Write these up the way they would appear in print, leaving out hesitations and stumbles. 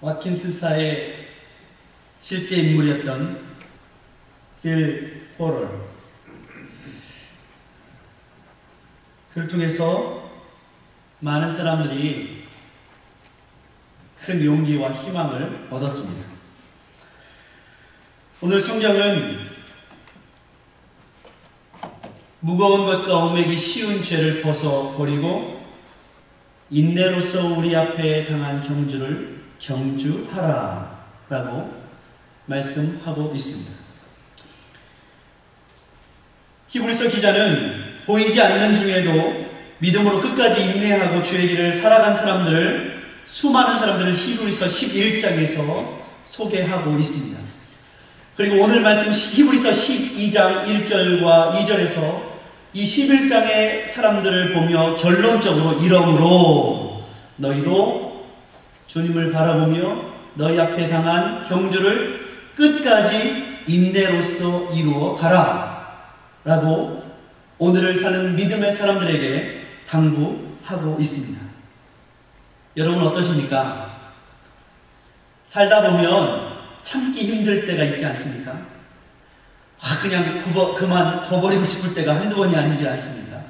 와킨스사의 실제 인물이었던 빌 포럴, 그를 통해서 많은 사람들이 큰 용기와 희망을 얻었습니다. 오늘 성경은 무거운 것과 얽매기 쉬운 죄를 벗어버리고 인내로서 우리 앞에 당한 경주를 경주하라 라고 말씀하고 있습니다. 히브리서 기자는 보이지 않는 중에도 믿음으로 끝까지 인내하고 주의 길을 살아간 사람들을, 수많은 사람들을 히브리서 11장에서 소개하고 있습니다. 그리고 오늘 말씀 히브리서 12장 1절과 2절에서 이 11장의 사람들을 보며 결론적으로 이러므로 너희도 주님을 바라보며 너희 앞에 당한 경주를 끝까지 인내로서 이루어 가라 라고 오늘을 사는 믿음의 사람들에게 당부하고 있습니다. 여러분 어떠십니까? 살다 보면 참기 힘들 때가 있지 않습니까? 그냥 그만 둬버리고 싶을 때가 한두 번이 아니지 않습니까?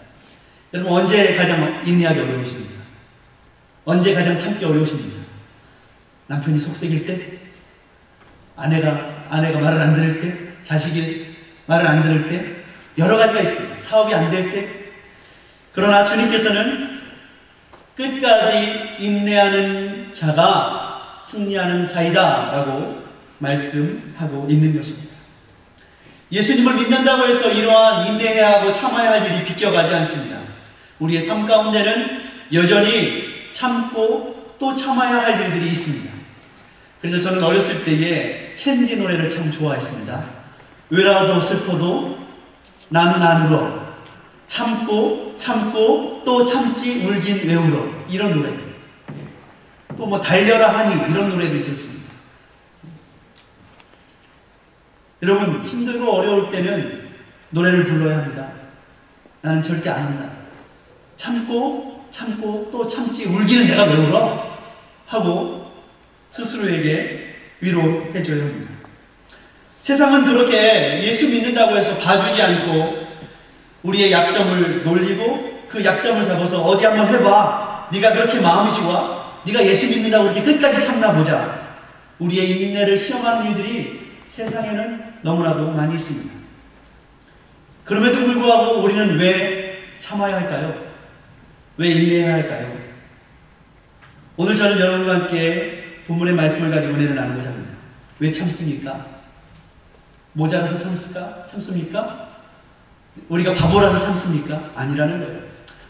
여러분 언제 가장 인내하기 어려우십니까? 언제 가장 참기 어려우십니까? 남편이 속색일 때? 아내가 말을 안 들을 때? 자식이 말을 안 들을 때? 여러 가지가 있습니다. 사업이 안 될 때? 그러나 주님께서는 끝까지 인내하는 자가 승리하는 자이다 라고 말씀하고 있는 것입니다. 예수님을 믿는다고 해서 이러한 인내해야 하고 참아야 할 일이 비껴가지 않습니다. 우리의 삶 가운데는 여전히 참고 또 참아야 할 일들이 있습니다. 그래서 저는 어렸을 때에 캔디 노래를 참 좋아했습니다. 외라도 슬퍼도 나는 안 울어, 참고 또 참지 울긴 왜 울어, 이런 노래. 또 뭐 달려라 하니 이런 노래도 있었습니다. 여러분 힘들고 어려울 때는 노래를 불러야 합니다. 나는 절대 안 한다. 참고 또 참지 울기는 내가 왜 울어? 하고 스스로에게 위로해줘야 합니다. 세상은 그렇게 예수 믿는다고 해서 봐주지 않고 우리의 약점을 놀리고 그 약점을 잡아서 어디 한번 해봐. 네가 그렇게 마음이 좋아? 네가 예수 믿는다고 이렇게 끝까지 참나 보자. 우리의 인내를 시험하는 이들이 세상에는 너무나도 많이 있습니다. 그럼에도 불구하고 우리는 왜 참아야 할까요? 왜 인내해야 할까요? 오늘 저는 여러분과 함께 본문의 말씀을 가지고 은혜를 나누고자 합니다. 왜 참습니까? 모자라서 참습니까? 우리가 바보라서 참습니까? 아니라는 거예요.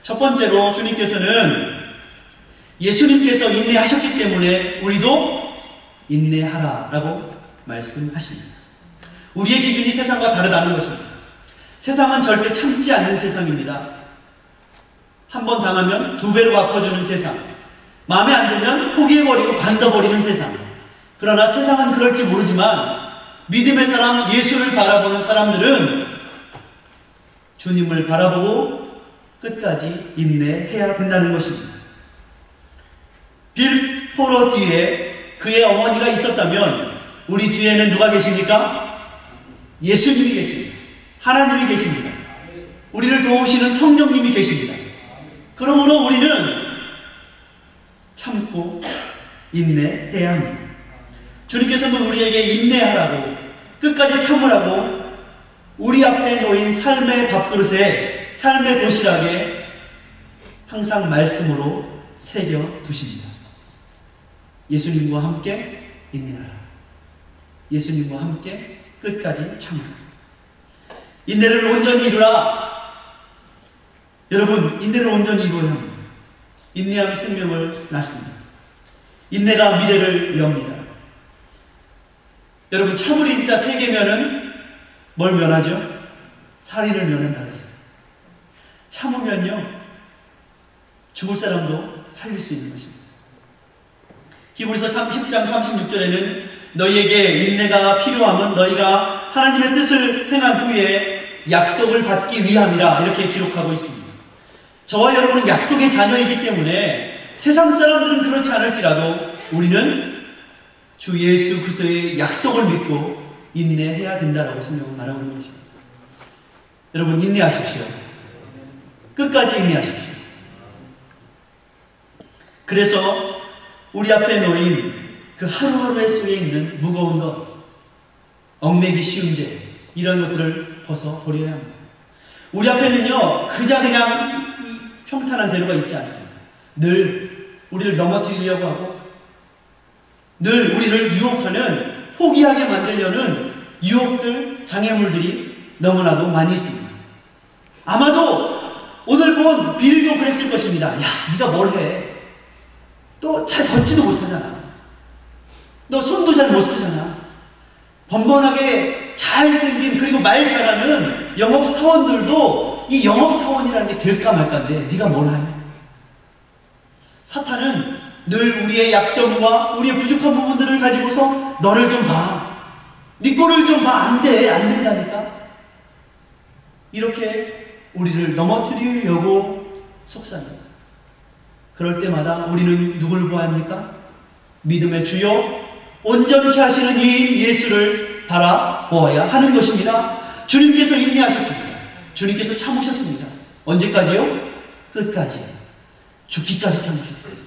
첫 번째로 주님께서는 예수님께서 인내하셨기 때문에 우리도 인내하라 라고 말씀하십니다. 우리의 기준이 세상과 다르다는 것입니다. 세상은 절대 참지 않는 세상입니다. 한 번 당하면 두 배로 갚아주는 세상, 마음에 안 들면 포기해버리고 관둬버리는 세상. 그러나 세상은 그럴지 모르지만 믿음의 사람, 예수를 바라보는 사람들은 주님을 바라보고 끝까지 인내해야 된다는 것입니다. 빌 포러 뒤에 그의 어머니가 있었다면 우리 뒤에는 누가 계십니까? 예수님이 계십니다. 하나님이 계십니다. 우리를 도우시는 성령님이 계십니다. 그러므로 우리는 참고 인내해야 합니다. 주님께서는 우리에게 인내하라고, 끝까지 참으라고 우리 앞에 놓인 삶의 밥그릇에, 삶의 도시락에 항상 말씀으로 새겨두십니다. 예수님과 함께 인내하라. 예수님과 함께 끝까지 참으라. 인내를 온전히 이루라. 여러분, 인내를 온전히 이루어야 합니다. 인내함이 생명을 낳습니다. 인내가 미래를 엽니다. 여러분, 참을 인자 3개면은 뭘 면하죠? 살인을 면한다 그랬어요. 참으면요, 죽을 사람도 살릴 수 있는 것입니다. 히브리서 10장 36절에는 너희에게 인내가 필요함은 너희가 하나님의 뜻을 행한 후에 약속을 받기 위함이라 이렇게 기록하고 있습니다. 저와 여러분은 약속의 자녀이기 때문에 세상 사람들은 그렇지 않을지라도 우리는 주 예수 그리스도의 약속을 믿고 인내해야 된다라고 성경은 말하고 있는 것입니다. 여러분, 인내하십시오. 끝까지 인내하십시오. 그래서 우리 앞에 놓인 그 하루하루의 속에 있는 무거운 것, 얽매기 쉬운 죄, 이런 것들을 벗어버려야 합니다. 우리 앞에는요, 그냥 평탄한 대로가 있지 않습니다. 늘 우리를 넘어뜨리려고 하고, 늘 우리를 유혹하는, 포기하게 만들려는 유혹들, 장애물들이 너무나도 많이 있습니다. 아마도 오늘 본 빌도 그랬을 것입니다. 야, 네가 뭘 해? 또 잘 걷지도 못하잖아. 너 손도 잘 못 쓰잖아. 번번하게 잘생긴, 그리고 말 잘하는 영업사원들도 이 영업사원이라는 게 될까 말까인데 네가 뭘 하냐? 사탄은 늘 우리의 약점과 우리의 부족한 부분들을 가지고서 너를 좀 봐. 네 꼴을 좀 봐. 안 돼. 안 된다니까. 이렇게 우리를 넘어뜨리려고 속삭입니다. 그럴 때마다 우리는 누굴 보아야 합니까? 믿음의 주요 온전케 하시는 이인 예수를 바라보아야 하는 것입니다. 주님께서 인내하셨습니다. 주님께서 참으셨습니다. 언제까지요? 끝까지. 죽기까지 참으셨습니다.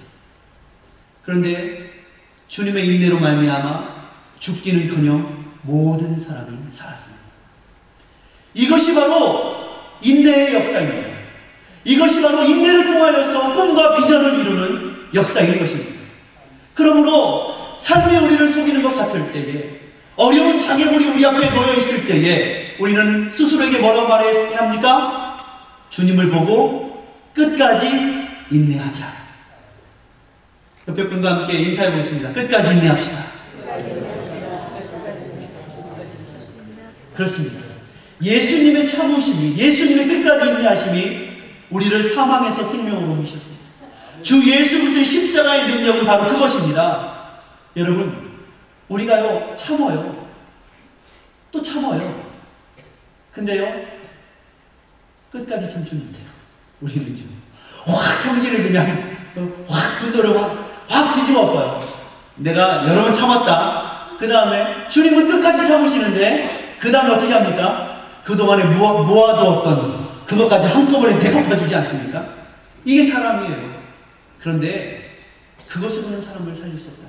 그런데 주님의 인내로 말미암아 죽기는커녕 모든 사람이 살았습니다. 이것이 바로 인내의 역사입니다. 이것이 바로 인내를 통하여서 꿈과 비전을 이루는 역사인 것입니다. 그러므로 삶이 우리를 속이는 것 같을 때에, 어려운 장애물이 우리 앞에 놓여 있을 때에 우리는 스스로에게 뭐라고 말해야 합니까? 주님을 보고 끝까지 인내하자. 옆에 분과 함께 인사해 보겠습니다. 끝까지 인내합시다. 그렇습니다. 예수님의 참으심이, 예수님의 끝까지 인내하심이 우리를 사망에서 생명으로 옮기셨습니다. 주 예수 그리스도의 십자가의 능력은 바로 그것입니다. 여러분, 우리가요 참어요. 또 참어요. 근데요 끝까지 참지 못해요. 우리는요 확 성질을 그냥 확 분노를 확 뒤집어 엎어요. 내가 여러 번 참았다. 그 다음에 주님은 끝까지 참으시는데 그 다음에 어떻게 합니까? 그동안에 모아두었던 그것까지 한꺼번에 되갚아주지 않습니까? 이게 사람이에요. 그런데 그것으로는 사람을 살릴 수 없다.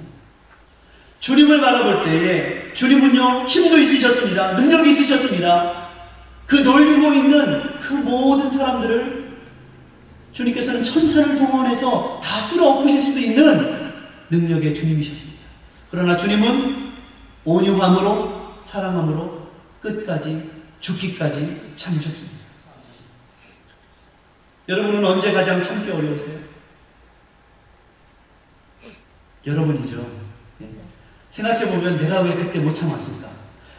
주님을 바라볼 때에 주님은요 힘도 있으셨습니다. 능력이 있으셨습니다. 그 놀리고 있는 그 모든 사람들을 주님께서는 천사를 동원해서 다 쓸어 엎으실 수도 있는 능력의 주님이셨습니다. 그러나 주님은 온유함으로 사랑함으로 끝까지 죽기까지 참으셨습니다. 여러분은 언제 가장 참기 어려우세요? 여러분이죠. 생각해보면 내가 왜 그때 못 참았을까?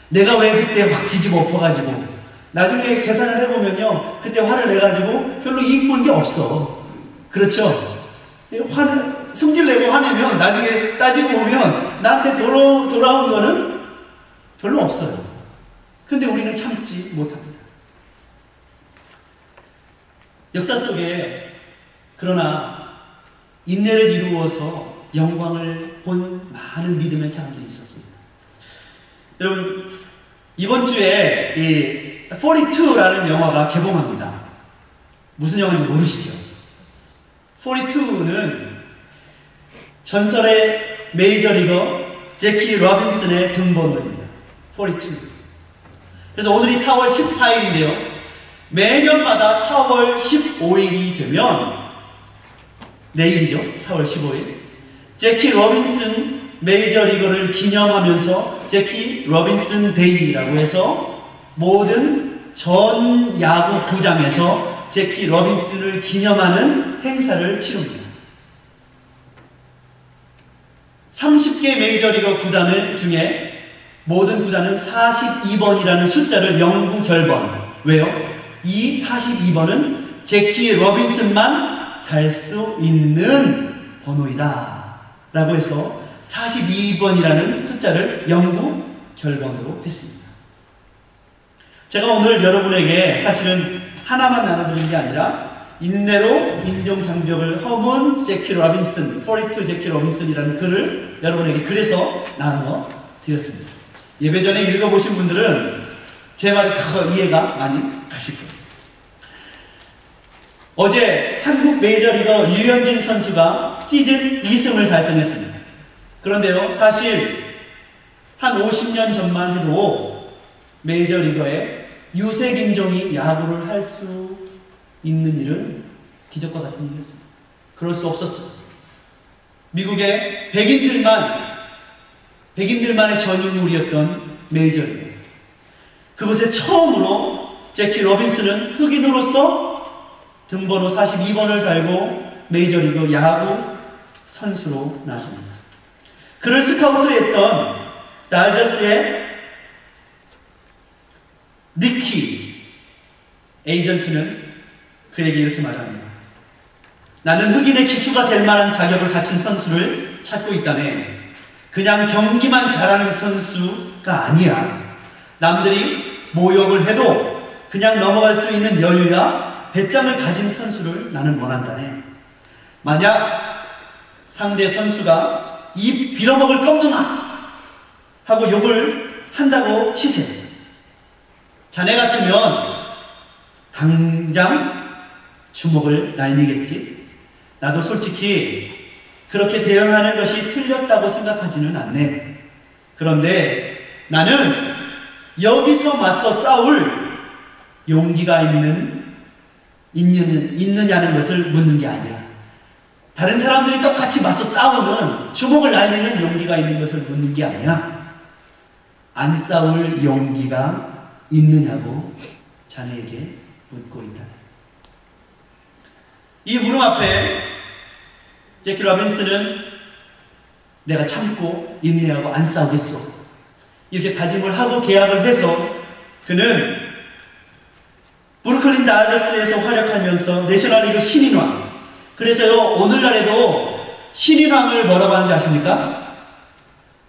내가 왜 그때 확 뒤집어 엎어가지고 나중에 계산을 해보면요 그때 화를 내가지고 별로 이익 본 게 없어. 그렇죠? 성질 내고 화내면 나중에 따지고 보면 나한테 돌아온 거는 별로 없어요. 근데 우리는 참지 못합니다. 역사 속에 그러나 인내를 이루어서 영광을 본 많은 믿음의 사람들이 있었습니다. 여러분, 이번 주에 이 42라는 영화가 개봉합니다. 무슨 영화인지 모르시죠? 42는 전설의 메이저리거 제키 로빈슨의 등번호입니다. 42. 그래서 오늘이 4월 14일인데요. 매년마다 4월 15일이 되면 내일이죠. 4월 15일. 제키 로빈슨 메이저리거를 기념하면서 제키 로빈슨 데이라고 해서 모든 전 야구 구장에서 제키 로빈슨을 기념하는 행사를 치릅니다. 30개 메이저리거 구단 중에 모든 구단은 42번이라는 숫자를 영구 결번. 왜요? 이 42번은 제키 로빈슨만 달 수 있는 번호이다 라고 해서 42번이라는 숫자를 영구 결번으로 했습니다. 제가 오늘 여러분에게 사실은 하나만 나눠드리는 게 아니라 인내로 인종장벽을 허문 제키 로빈슨, 42 제키 로빈슨이라는 글을 여러분에게 그래서 나누어 드렸습니다. 예배 전에 읽어보신 분들은 제 말이 더 이해가 많이 가실 거예요. 어제 한국 메이저리거 류현진 선수가 시즌 2승을 달성했습니다. 그런데요, 사실 한 50년 전만 해도 메이저리거에 유색인종이 야구를 할 수 있는 일은 기적과 같은 일이었습니다. 그럴 수 없었어요. 미국의 백인들만의 전유물이었던 메이저리그. 그곳에 처음으로 제키 로빈슨은 흑인으로서 등번호 42번을 달고 메이저리그 야구 선수로 나섭니다. 그를 스카우트했던 달저스의 니키 에이전트는 그에게 이렇게 말합니다. 나는 흑인의 기수가 될 만한 자격을 갖춘 선수를 찾고 있다네. 그냥 경기만 잘하는 선수가 아니야. 남들이 모욕을 해도 그냥 넘어갈 수 있는 여유야 배짱을 가진 선수를 나는 원한다네. 만약 상대 선수가 입 빌어먹을 껌둥아 하고 욕을 한다고 치세요. 자네 같으면 당장 주먹을 날리겠지. 나도 솔직히 그렇게 대응하는 것이 틀렸다고 생각하지는 않네. 그런데 나는 여기서 맞서 싸울 용기가 있느냐는 것을 묻는 게 아니야. 다른 사람들이 똑같이 맞서 싸우는, 주먹을 날리는 용기가 있는 것을 묻는 게 아니야. 안 싸울 용기가 있느냐고 자네에게 묻고 있다. 이 물음 앞에 제키 로빈슨은 내가 참고 인내하고 안 싸우겠소, 이렇게 다짐을 하고 계약을 해서 그는 브루클린 다저스에서 활약하면서 내셔널리그 신인왕, 그래서요 오늘날에도 신인왕을 뭐라고 하는지 아십니까?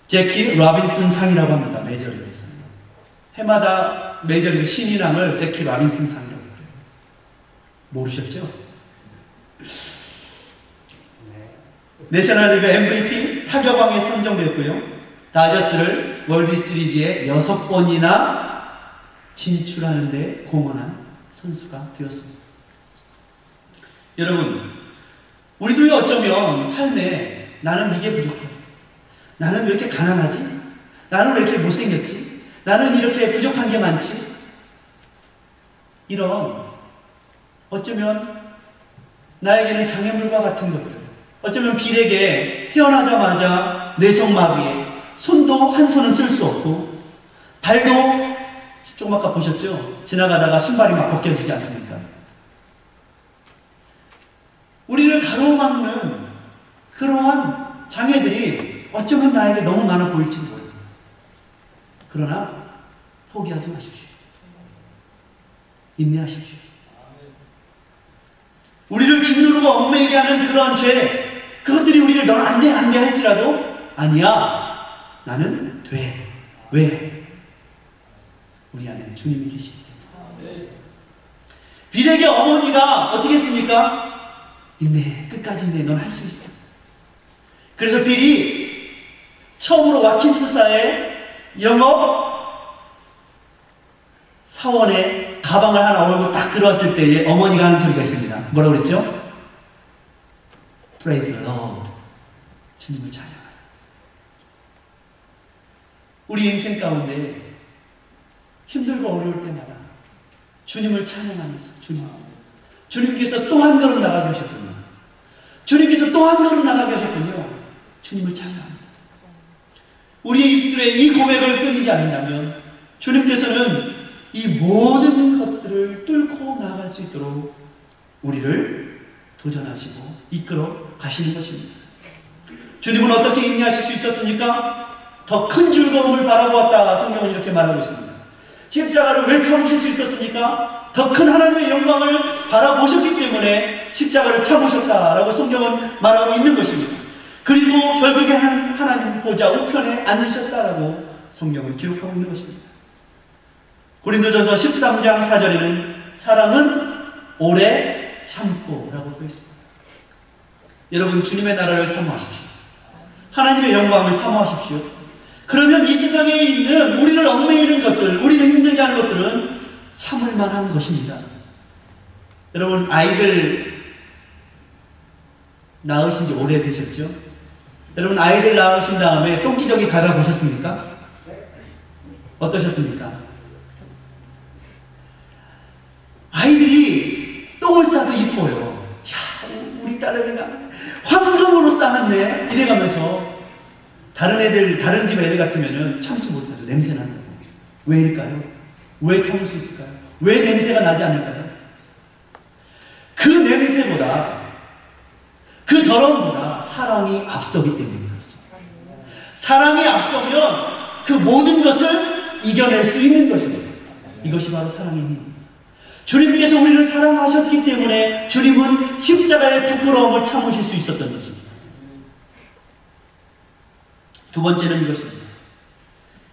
제키 로빈슨 상이라고 합니다. 메이저리그에서 해마다 메이저리그 신인왕을 제키 로빈슨 상이라고 그래요. 모르셨죠? 내셔널리그 MVP 타격왕에 선정되었고요. 다저스를 월드시리즈에 6번이나 진출하는 데 공헌한 선수가 되었습니다. 여러분, 우리도 어쩌면 삶에 나는 이게 부족해, 나는 왜 이렇게 가난하지, 나는 왜 이렇게 못생겼지, 나는 이렇게 부족한 게 많지, 이런 어쩌면 나에게는 장애물과 같은 것들, 어쩌면 비례게 태어나자마자 뇌성마비에 손도 한 손은 쓸 수 없고 발도 조금 아까 보셨죠? 지나가다가 신발이 막 벗겨지지 않습니까? 우리를 가로막는 그러한 장애들이 어쩌면 나에게 너무 많아 보일지도 모릅니다. 그러나 포기하지 마십시오. 인내하십시오. 우리를 짓누르고 얽매이게 하는 그러한 죄, 그것들이 우리를 넌 안 돼, 안 돼 할지라도 아니야, 나는 돼. 왜? 우리 안에 주님이 계시기 때문에. 빌에게 어머니가 어떻게 했습니까? 인내, 끝까지 인내, 넌 할 수 있어. 그래서 빌이 처음으로 와킨스사의 영업 사원에 가방을 하나 올고 딱 들어왔을 때에 어머니가 하는 소리가 있습니다. 뭐라고 그랬죠? Praise the Lord. 주님을 찬양하라. 우리 인생 가운데 힘들고 어려울 때마다 주님을 찬양하면서 주님께서 또 한 걸음 나가게 하셨군요. 주님께서 또 한 걸음 나가게 하셨군요. 주님을 찬양합니다. 우리의 입술에 이 고백을 끊이지 않는다면 주님께서는 이 모든 것들을 뚫고 나아갈 수 있도록 우리를 도전하시고 이끌어 가시는 것입니다. 주님은 어떻게 인내하실 수 있었습니까? 더 큰 즐거움을 바라보았다. 성경은 이렇게 말하고 있습니다. 십자가를 왜 참으실 수 있었습니까? 더 큰 하나님의 영광을 바라보셨기 때문에 십자가를 참으셨다라고 성경은 말하고 있는 것입니다. 그리고 결국에 하나님 보좌 우편에 앉으셨다라고 성경은 기록하고 있는 것입니다. 고린도전서 13장 4절에는 사랑은 오래 참고 라고 되어 있습니다. 여러분, 주님의 나라를 사모하십시오. 하나님의 영광을 사모하십시오. 그러면 이 세상에 있는 우리를 얽매이는 것들, 우리를 힘들게 하는 것들은 참을 만한 것입니다. 여러분, 아이들 낳으신 지 오래되셨죠? 여러분, 아이들 낳으신 다음에 똥기저귀 갈아보셨습니까? 어떠셨습니까? 아이들이 똥을 싸도 이뻐요. 야, 우리 딸내미가 황금으로 쌓았네 이래가면서 다른 집 애들 같으면은 참지 못하죠. 냄새 난다고. 왜일까요? 왜 참을 수 있을까요? 왜 냄새가 나지 않을까요? 그 냄새보다, 그 더러움보다 사랑이 앞서기 때문에 그렇습니다. 사랑이 앞서면 그 모든 것을 이겨낼 수 있는 것입니다. 이것이 바로 사랑의 힘입니다. 주님께서 우리를 사랑하셨기 때문에 주님은 십자가의 부끄러움을 참으실 수 있었던 것입니다. 두 번째는 이것입니다.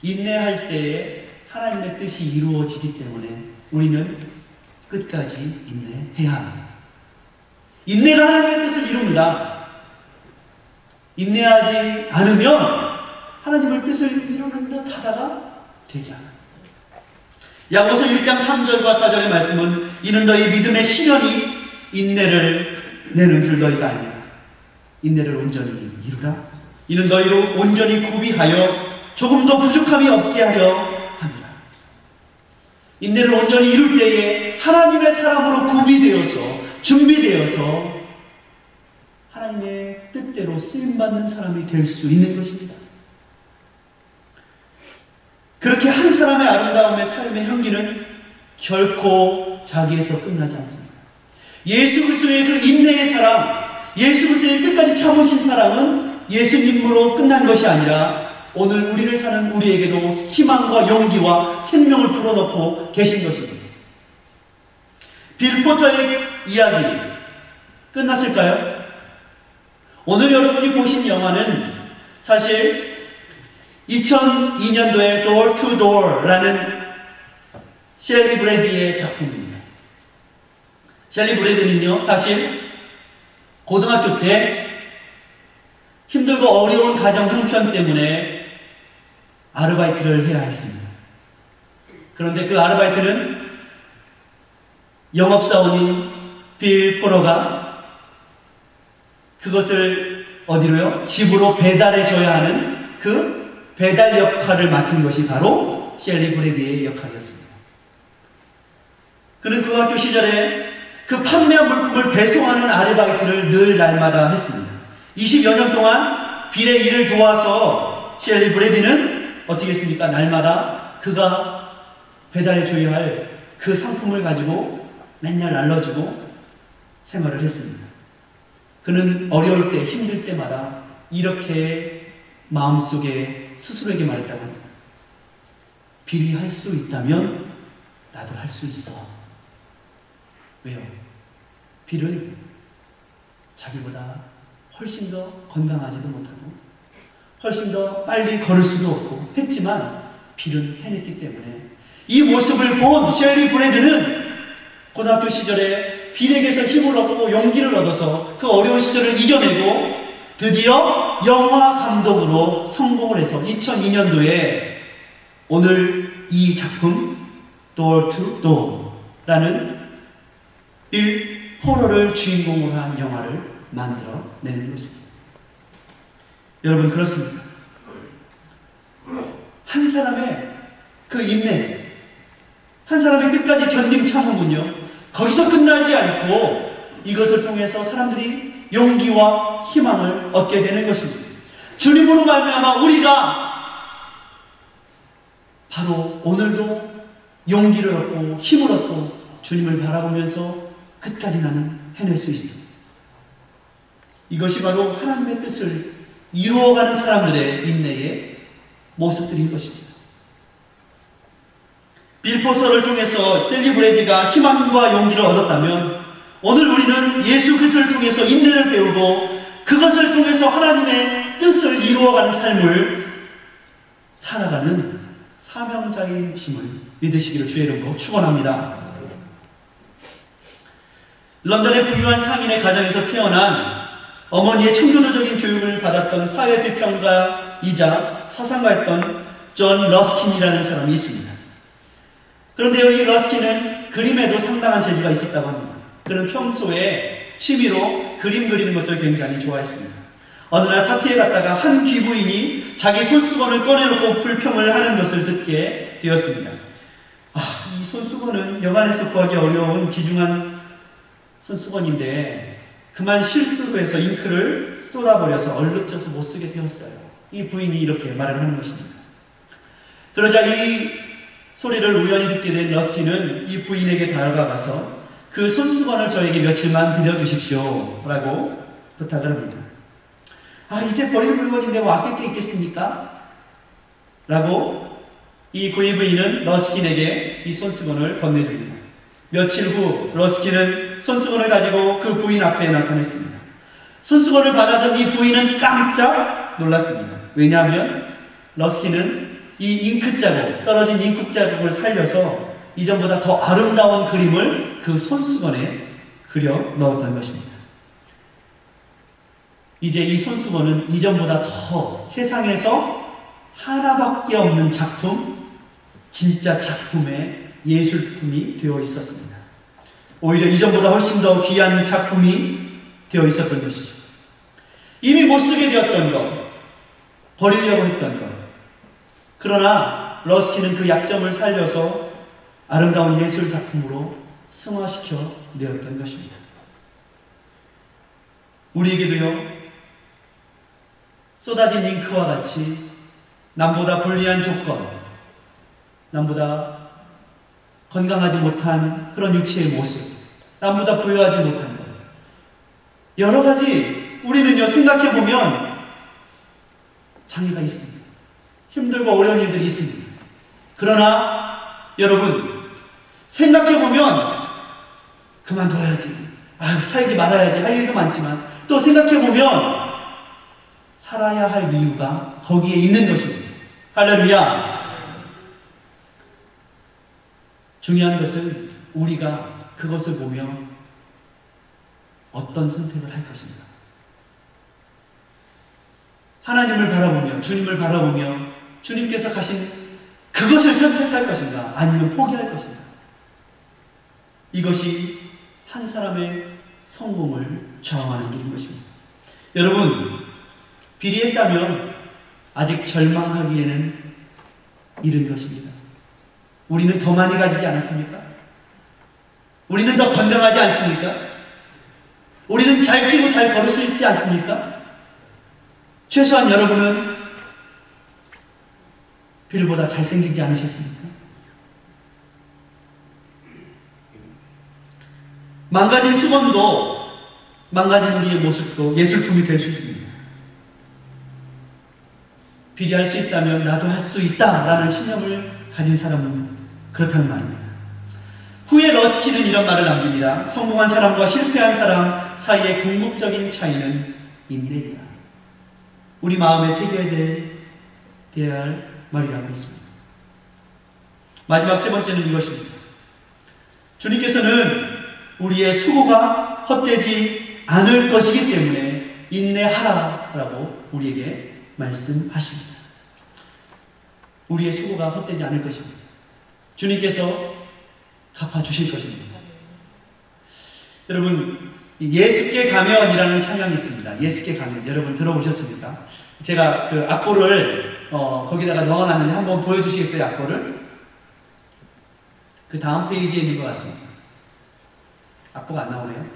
인내할 때에 하나님의 뜻이 이루어지기 때문에 우리는 끝까지 인내해야 합니다. 인내가 하나님의 뜻을 이룹니다. 인내하지 않으면 하나님의 뜻을 이루는 듯 하다가 되지 않아요. 야고보서 1장 3절과 4절의 말씀은 이는 너희 믿음의 시련이 인내를 내는 줄 너희가 알미라. 인내를 온전히 이루라. 이는 너희로 온전히 구비하여 조금도 부족함이 없게 하려 함이라. 인내를 온전히 이룰 때에 하나님의 사람으로 구비되어서 준비되어서 하나님의 뜻대로 쓰임받는 사람이 될 수 있는 것입니다. 그렇게 한 사람의 아름다움의 삶의 향기는 결코 자기에서 끝나지 않습니다. 예수 그리스도의 그 인내의 사랑, 예수 그리스도의 끝까지 참으신 사랑은 예수님으로 끝난 것이 아니라 오늘 우리를 사는 우리에게도 희망과 용기와 생명을 불어넣고 계신 것입니다. 빌 포터의 이야기 끝났을까요? 오늘 여러분이 보신 영화는 사실 2002년도에 Door to Door라는 셸리 브래디의 작품입니다. 셸리 브래디는요, 사실 고등학교 때 힘들고 어려운 가정 형편 때문에 아르바이트를 해야 했습니다. 그런데 그 아르바이트는 영업사원인 빌 포러가 그것을 어디로요? 집으로 배달해 줘야 하는 그 배달 역할을 맡은 것이 바로 셸리 브래디의 역할이었습니다. 그는 고등학교 시절에 그 판매한 물품을 배송하는 아르바이트를 늘 날마다 했습니다. 20여 년 동안 빌의 일을 도와서 셸리 브래디는 어떻게 했습니까? 날마다 그가 배달해 줘야 할 그 상품을 가지고 맨날 날라주고 생활을 했습니다. 그는 어려울 때, 힘들 때마다 이렇게 마음속에 스스로에게 말했다고 합니다. 빌이 할 수 있다면 나도 할 수 있어. 왜요? 빌은 자기보다 훨씬 더 건강하지도 못하고 훨씬 더 빨리 걸을 수도 없고 했지만 빌은 해냈기 때문에 이 모습을 본 셸리 브래드는 고등학교 시절에 빌에게서 힘을 얻고 용기를 얻어서 그 어려운 시절을 이겨내고 드디어 영화 감독으로 성공을 해서 2002년도에 오늘 이 작품 Door to Door라는 빌 포러를 주인공으로 한 영화를 만들어 내는 것입니다. 여러분, 그렇습니다. 한 사람의 그 인내, 한 사람의 끝까지 견딤 참음은요, 거기서 끝나지 않고 이것을 통해서 사람들이 용기와 희망을 얻게 되는 것입니다. 주님으로 말미암아 우리가 바로 오늘도 용기를 얻고 힘을 얻고 주님을 바라보면서 끝까지 나는 해낼 수 있습니다. 이것이 바로 하나님의 뜻을 이루어가는 사람들의 인내의 모습들인 것입니다. 빌 포터를 통해서 셸리 브래디가 희망과 용기를 얻었다면 오늘 우리는 예수 그리스도를 통해서 인내를 배우고 그것을 통해서 하나님의 뜻을 이루어가는 삶을 살아가는 사명자이심을 믿으시기를 주의 이름으로 축원합니다. 런던의 부유한 상인의 가정에서 태어난 어머니의 청교도적인 교육을 받았던 사회비평가이자 사상가였던 존 러스킨이라는 사람이 있습니다. 그런데요, 이 러스킨은 그림에도 상당한 재주가 있었다고 합니다. 그는 평소에 취미로 그림 그리는 것을 굉장히 좋아했습니다. 어느 날 파티에 갔다가 한 귀부인이 자기 손수건을 꺼내놓고 불평을 하는 것을 듣게 되었습니다. 이 손수건은 여간에서 구하기 어려운 귀중한 손수건인데 그만 실수로 해서 잉크를 쏟아버려서 얼룩져서 못 쓰게 되었어요. 이 부인이 이렇게 말을 하는 것입니다. 그러자 이 소리를 우연히 듣게 된 러스킨은 이 부인에게 다가가서 그 손수건을 저에게 며칠만 빌려주십시오 라고 부탁을 합니다. 이제 버릴 물건인데 뭐 아낄 게 있겠습니까? 라고 이 부인은 러스킨에게 이 손수건을 건네줍니다. 며칠 후 러스킨은 손수건을 가지고 그 부인 앞에 나타났습니다. 손수건을 받아든 이 부인은 깜짝 놀랐습니다. 왜냐하면 러스킨은 이 잉크 자국, 떨어진 잉크 자국을 살려서 이전보다 더 아름다운 그림을 그 손수건에 그려 넣었던 것입니다. 이제 이 손수건은 이전보다 더 세상에서 하나밖에 없는 작품, 진짜 작품의 예술품이 되어 있었습니다. 오히려 이전보다 훨씬 더 귀한 작품이 되어 있었던 것이죠. 이미 못 쓰게 되었던 것, 버리려고 했던 것. 그러나 러스킨은 그 약점을 살려서 아름다운 예술 작품으로 승화시켜 내었던 것입니다. 우리에게도요, 쏟아진 잉크와 같이 남보다 불리한 조건, 남보다 건강하지 못한 그런 육체의 모습, 남보다 부유하지 못한 것, 여러 가지 우리는요, 생각해보면 장애가 있습니다. 힘들고 어려운 일들이 있습니다. 그러나 여러분, 생각해보면 그만둬야지, 살지 말아야지 할 일도 많지만 또 생각해보면 살아야 할 이유가 거기에 있는 것입니다. 할렐루야. 중요한 것은 우리가 그것을 보며 어떤 선택을 할 것인가. 하나님을 바라보며, 주님을 바라보며 주님께서 가신 그것을 선택할 것인가, 아니면 포기할 것인가. 이것이 한 사람의 성공을 좌우하는 길인 것입니다. 여러분, 비리했다면 아직 절망하기에는 이른 것입니다. 우리는 더 많이 가지지 않았습니까? 우리는 더 건강하지 않습니까? 우리는 잘 뛰고 잘 걸을 수 있지 않습니까? 최소한 여러분은 빌보다 잘생기지 않으셨습니까? 망가진 수건도, 망가진 우리의 모습도 예술품이 될 수 있습니다. 비리할 수 있다면 나도 할 수 있다라는 신념을 가진 사람은 그렇다는 말입니다. 후에 러스킨은 이런 말을 남깁니다. 성공한 사람과 실패한 사람 사이의 궁극적인 차이는 인내이다. 우리 마음에 새겨야 할 말이라고 했습니다. 마지막 세 번째는 이것입니다. 주님께서는 우리의 수고가 헛되지 않을 것이기 때문에 인내하라라고 우리에게 말씀하십니다. 우리의 수고가 헛되지 않을 것입니다. 주님께서 갚아주실 것입니다. 여러분, 예수께 가면이라는 찬양이 있습니다. 예수께 가면. 여러분 들어보셨습니까? 제가 그 악보를 거기다가 넣어놨는데 한번 보여주시겠어요? 악보를? 그 다음 페이지에 있는 것 같습니다. 악보가 안 나오네요.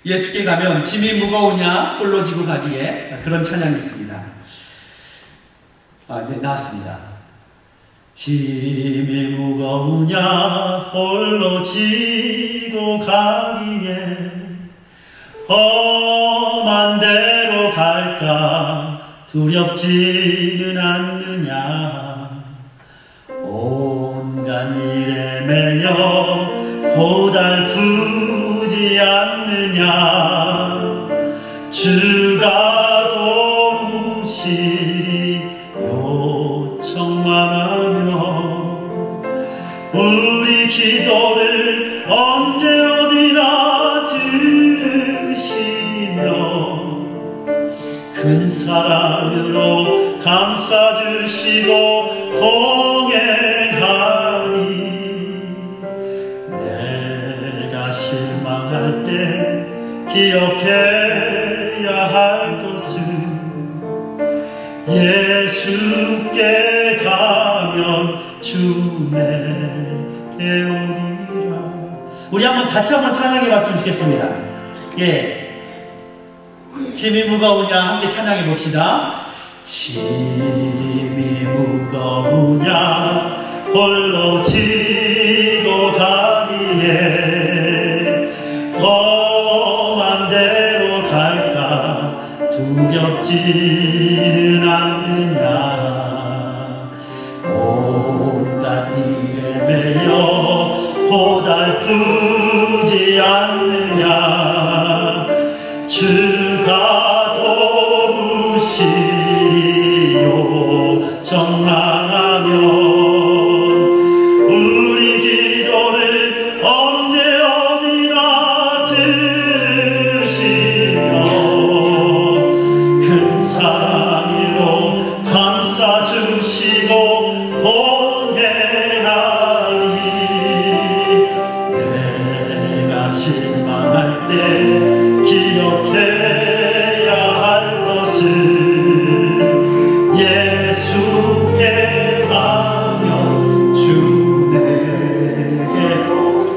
예수께 가면 짐이 무거우냐 홀로 지고 가기에, 그런 찬양이 있습니다. 네, 나왔습니다. 짐이 무거우냐 홀로 지고 가기에 험한 데로 갈까 두렵지는 않느냐. 온갖 일에 매여 고달프지 않느냐. 주가 도우시리 요청만 하면 감싸주시고 동행하니 내가 실망할 때 기억해야 할 것은 예수께 가면 주 내게 오리라. 우리 같이 한번 찬양해 봤으면 좋겠습니다. 예, 짐이 무거우냐 함께 찬양해 봅시다. 짐이 무거우냐 홀로 지고 가기에 험한 데로 갈까 두렵지는 않느냐. 온갖 일에 매여 고달프지 않느냐. 주가 도우시리요. 전망하면 우리 기도를 언제 어디나 들으시며 큰 사랑으로 감싸주시고 동행하니 내가 실망할 때 기억해야 할 것은 예수께 가면 주 내게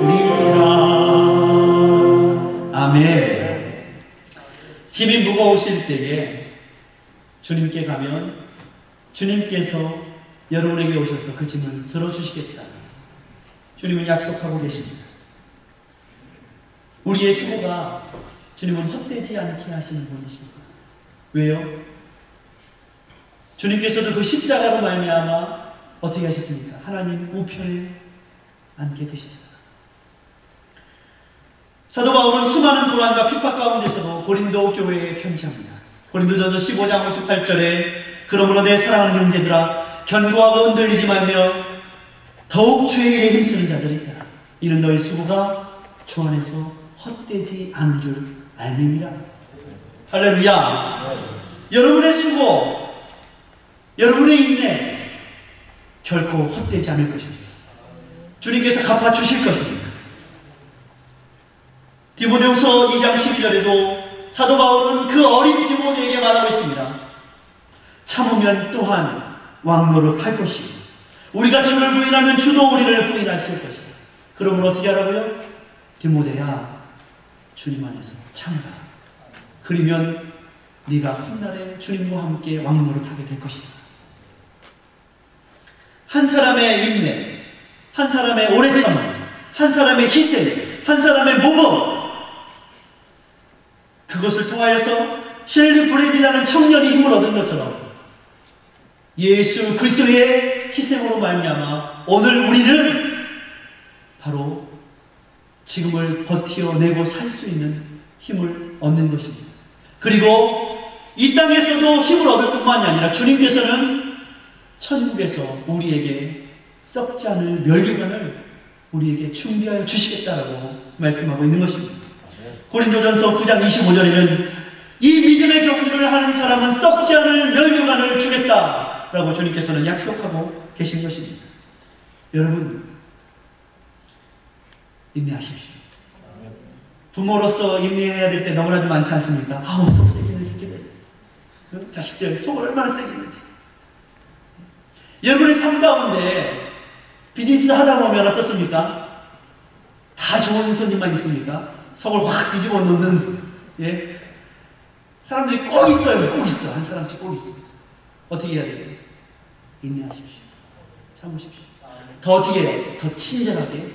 오리라. 아멘. 짐이 무거우실 때에 주님께 가면 주님께서 여러분에게 오셔서 그 짐을 들어주시겠다. 주님은 약속하고 계십니다. 우리의 수고가 주님은 헛되지 않게 하시는 분이십니다. 왜요? 주님께서도 그 십자가로 말미암아 어떻게 하셨습니까? 하나님 우편에 앉게 되십니다. 사도 바울은 수많은 고난과 핍박 가운데서도 고린도 교회에 편지합니다. 고린도전서 15장 58절에 그러므로 내 사랑하는 형제들아 견고하고 흔들리지 말며 더욱 주의 일에 힘쓰는 자들이 되라. 이는 너희 수고가 주 안에서 헛되지 않은 줄 알느니라. 할렐루야. 여러분의 수고, 여러분의 인내 결코 헛되지 않을 것입니다. 주님께서 갚아주실 것입니다. 디모데후서 2장 12절에도 사도 바울은 그 어린 디모데에게 말하고 있습니다. 참으면 또한 왕노릇할 것이고 우리가 주를 부인하면 주도 우리를 부인하실 것이다. 그러므로 어떻게 하라고요? 디모데야 주님 안에서 참으라. 그러면 네가 훗날에 주님과 함께 왕노릇하게 될 것이다. 한 사람의 인내, 한 사람의 오래 참음, 한 사람의 희생, 한 사람의 모범, 그것을 통하여서 셸리 브레디라는 청년이 힘을 얻은 것처럼 예수 그리스도의 희생으로 말미암아 오늘 우리는 바로 지금을 버텨내고 살 수 있는 힘을 얻는 것입니다. 그리고 이 땅에서도 힘을 얻을 뿐만이 아니라 주님께서는 천국에서 우리에게 썩지 않을 멸류관을 우리에게 준비하여 주시겠다라고 말씀하고 있는 것입니다. 고린도전서 9장 25절에는 이 믿음의 경주를 하는 사람은 썩지 않을 멸류관을 주겠다라고 주님께서는 약속하고 계신 것입니다. 여러분 인내하십시오. 부모로서 인내해야 될 때 너무나도 많지 않습니까? 아우 속 세게 새끼들, 자식들 속을 얼마나 세게 있는지. 여러분의 삶 가운데 비즈니스 하다 보면 어떻습니까? 다 좋은 손님만 있습니까? 속을 확 뒤집어 놓는 사람들이 꼭 있어요. 꼭 있어. 한 사람씩 꼭 있습니다. 어떻게 해야 돼요? 인내하십시오. 참으십시오. 더 어떻게 해요? 더 친절하게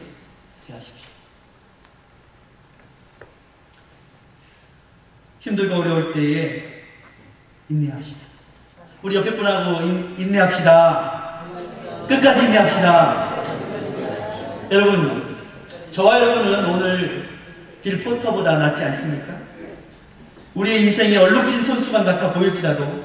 대하십시오. 힘들고 어려울 때에 인내합시다. 우리 옆에 분하고 인내합시다. 끝까지 인내합시다. 여러분, 저와 여러분은 오늘 빌 포터보다 낫지 않습니까? 우리의 인생이 얼룩진 손수건 같아 보일지라도,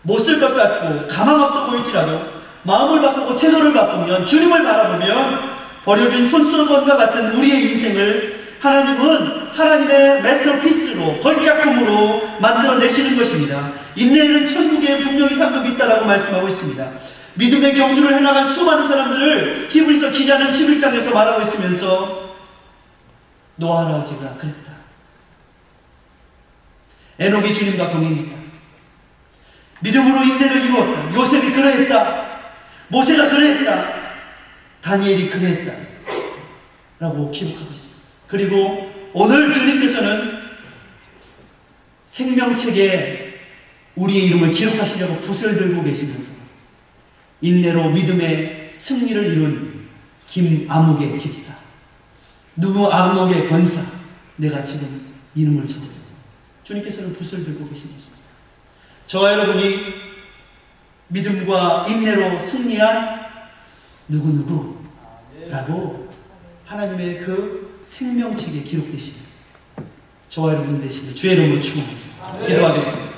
못쓸 것 같고 가망 없어 보일지라도 마음을 바꾸고 태도를 바꾸면, 주님을 바라보면 버려진 손수건과 같은 우리의 인생을 하나님은 하나님의 마스터피스로 걸작품으로 만들어내시는 것입니다. 인내에는 천국에 분명히 상급이 있다라고 말씀하고 있습니다. 믿음의 경주를 해나간 수많은 사람들을 히브리서 기자는 11장에서 말하고 있으면서 노아 할아버지가 그랬다. 에녹이 주님과 동행했다. 믿음으로 인내를 이루었다. 요셉이 그러했다. 모세가 그러했다. 다니엘이 그러했다. 라고 기록하고 있습니다. 그리고 오늘 주님께서는 생명책에 우리의 이름을 기록하시려고 붓을 들고 계시면서 인내로 믿음의 승리를 이룬 김암욱의 집사, 누구 암욱의 권사, 내가 지금 이름을 적어요. 주님께서는 붓을 들고 계신 것입니다. 저와 여러분이 믿음과 인내로 승리한 누구누구라고 하나님의 그 생명책에 기록되십니다. 저와 여러분이 되시길 주의 이름으로 축원합니다. 기도하겠습니다.